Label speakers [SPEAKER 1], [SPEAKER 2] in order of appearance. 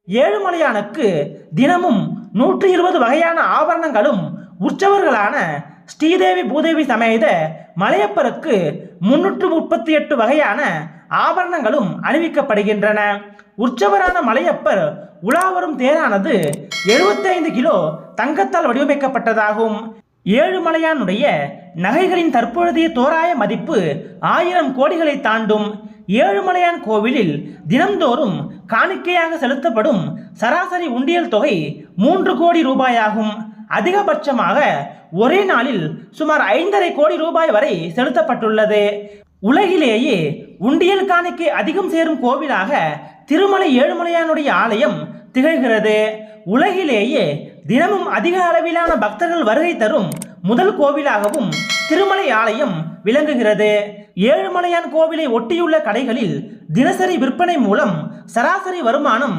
[SPEAKER 1] ஏழுமலையானுக்கு தினமும் 120 வகையான ஆபரணங்களும் உற்சவர்களான ஸ்ரீதேவி பூதேவி சமேத மலையப்பருக்கு 338 வகையான ஆபரணங்களும் அணிவிக்கப்படுகின்றன. உற்சவரான மலையப்பர் உலாவரும் தேரானது 75 கிலோ தங்கத்தால் வடிவமைக்கப்பட்டதாகும். ஏழுமலையானுடைய நகைகளின் தற்பொழுதைய தோராய மதிப்பு 1000 கோடிகளை தாண்டும். ஏழுமலையான் கோவிலில் தினம்தோறும் காணிக்கையாக செலுத்தப்படும் சராசரி உண்டியல் தொகை 3 கோடி ரூபாயாகும். அதிகபட்சமாக ஒரே நாளில் சுமார் 5.5 கோடி ரூபாய் வரை செலுத்தப்பட்டுள்ளது. உலகிலேயே உண்டியல் காணிக்கை அதிகம் சேரும் கோவிலாக திருமலை ஏழுமலையானுடைய ஆலயம் திகழ்கிறது. உலகிலேயே தினமும் அதிக அளவிலான பக்தர்கள் வருகை தரும் முதல் கோவிலாகவும் திருமலை ஆலயம் விளங்குகிறது. ஏழுமலையான் கோவிலை ஒட்டியுள்ள கடைகளில் தினசரி விற்பனை மூலம் சராசரி வருமானம்